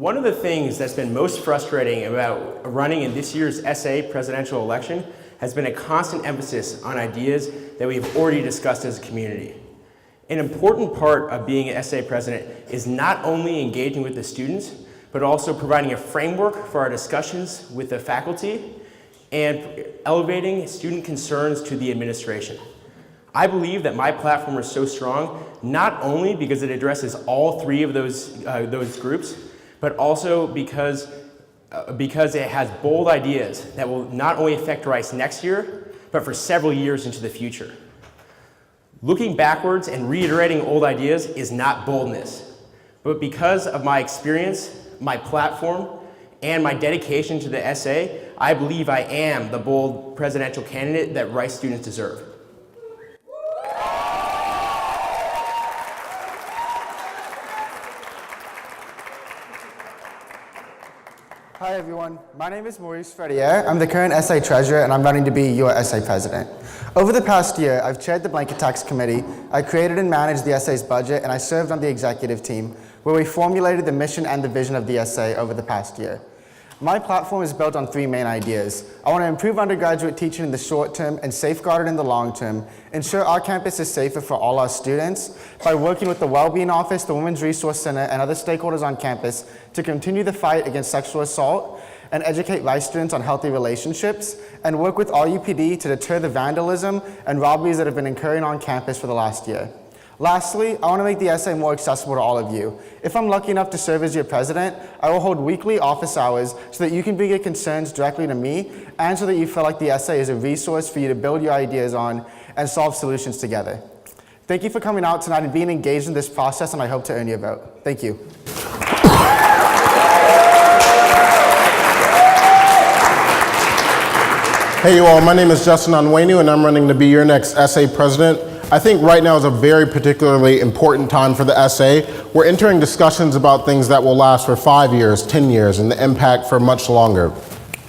One of the things that's been most frustrating about running in this year's SA presidential election has been a constant emphasis on ideas that we've already discussed as a community. An important part of being an SA president is not only engaging with the students, but also providing a framework for our discussions with the faculty and elevating student concerns to the administration. I believe that my platform is so strong, not only because it addresses all three of those groups, but also because it has bold ideas that will not only affect Rice next year, but for several years into the future. Looking backwards and reiterating old ideas is not boldness, but because of my experience, my platform, and my dedication to the SA, I believe I am the bold presidential candidate that Rice students deserve. Hi everyone, my name is Maurice Ferrier. I'm the current SA Treasurer and I'm running to be your SA President. Over the past year, I've chaired the Blanket Tax Committee, I created and managed the SA's budget, and I served on the executive team, where we formulated the mission and the vision of the SA over the past year. My platform is built on three main ideas. I want to improve undergraduate teaching in the short term and safeguard it in the long term, ensure our campus is safer for all our students by working with the Wellbeing Office, the Women's Resource Center, and other stakeholders on campus to continue the fight against sexual assault and educate Rice students on healthy relationships, and work with RUPD to deter the vandalism and robberies that have been occurring on campus for the last year. Lastly, I want to make the SA more accessible to all of you. If I'm lucky enough to serve as your president, I will hold weekly office hours so that you can bring your concerns directly to me, and so that you feel like the SA is a resource for you to build your ideas on and solve solutions together. Thank you for coming out tonight and being engaged in this process, and I hope to earn your vote. Thank you. Hey you all, my name is Justin Onwenu and I'm running to be your next SA president. I think right now is a very particularly important time for the SA. We're entering discussions about things that will last for 5 years, 10 years, and the impact for much longer.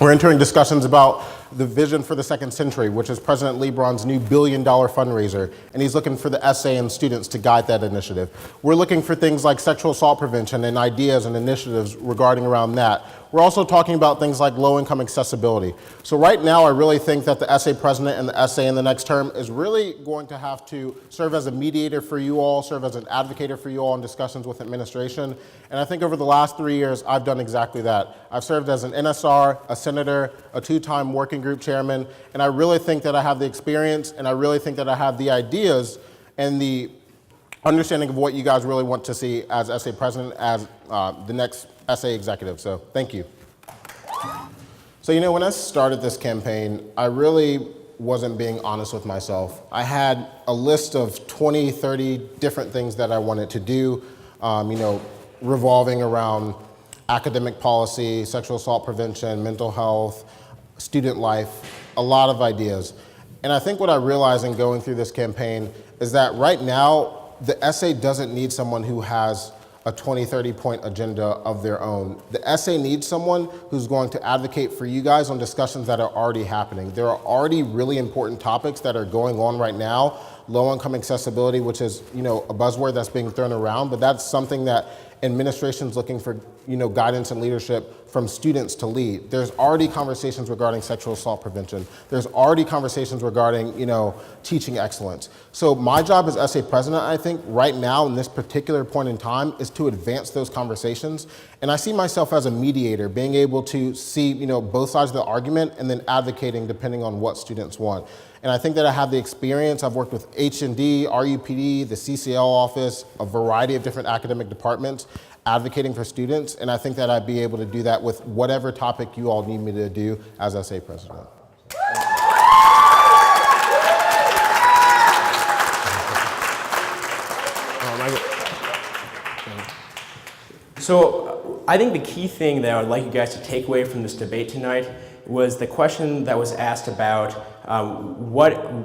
We're entering discussions about the vision for the second century, which is President LeBron's new $1 billion fundraiser, and he's looking for the SA and students to guide that initiative. We're looking for things like sexual assault prevention and ideas and initiatives regarding around that. We're also talking about things like low-income accessibility. So right now, I really think that the SA president and the SA in the next term is really going to have to serve as a mediator for you all, serve as an advocate for you all in discussions with administration. And I think over the last 3 years, I've done exactly that. I've served as an NSR, a senator, a two-time working group chairman, and I really think that I have the experience, and I really think that I have the ideas and the understanding of what you guys really want to see as SA president, as the next SA executive, so thank you. So you know, when I started this campaign, I really wasn't being honest with myself. I had a list of 20, 30 different things that I wanted to do, you know, revolving around academic policy, sexual assault prevention, mental health, student life, a lot of ideas. And I think what I realized in going through this campaign is that right now, the SA doesn't need someone who has a 20, 30 point agenda of their own. The SA needs someone who's going to advocate for you guys on discussions that are already happening. There are already really important topics that are going on right now. Low income accessibility, which is, you know, a buzzword that's being thrown around, but that's something that administration's looking for, you know, guidance and leadership from students to lead. There's already conversations regarding sexual assault prevention. There's already conversations regarding, you know, teaching excellence. So my job as SA president, I think, right now in this particular point in time is to advance those conversations. And I see myself as a mediator, being able to see, you know, both sides of the argument and then advocating depending on what students want. And I think that I have the experience. I've worked with H&D, RUPD, the CCL office, a variety of different academic departments, advocating for students. And I think that I'd be able to do that with whatever topic you all need me to do as SA president. So I think the key thing that I would like you guys to take away from this debate tonight was the question that was asked about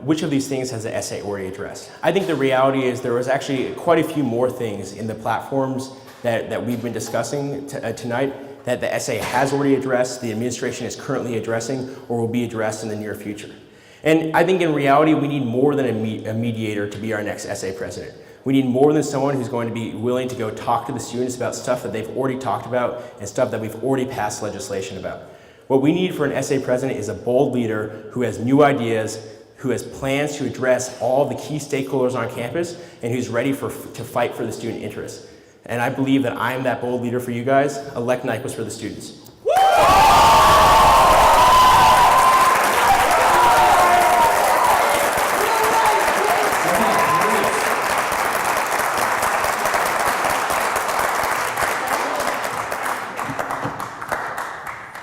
which of these things has the SA already addressed. I think the reality is there was actually quite a few more things in the platforms that we've been discussing tonight that the SA has already addressed, the administration is currently addressing, or will be addressed in the near future. And I think in reality, we need more than a mediator to be our next SA president. We need more than someone who's going to be willing to go talk to the students about stuff that they've already talked about and stuff that we've already passed legislation about. What we need for an SA president is a bold leader who has new ideas, who has plans to address all the key stakeholders on campus, and who's ready to fight for the student interests. And I believe that I am that bold leader for you guys. Elect Nyquist for the students.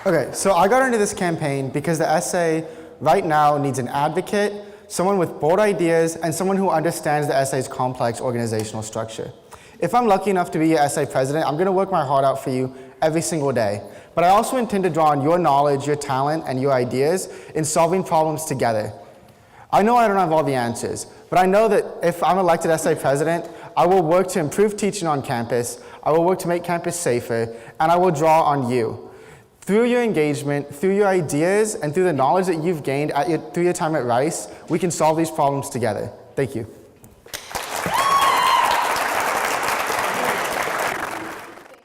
Okay, so I got into this campaign because the SA right now needs an advocate, someone with bold ideas, and someone who understands the SA's complex organizational structure. If I'm lucky enough to be your SA president, I'm gonna work my heart out for you every single day. But I also intend to draw on your knowledge, your talent, and your ideas in solving problems together. I know I don't have all the answers, but I know that if I'm elected SA president, I will work to improve teaching on campus, I will work to make campus safer, and I will draw on you. Through your engagement, through your ideas, and through the knowledge that you've gained through your time at Rice, we can solve these problems together. Thank you.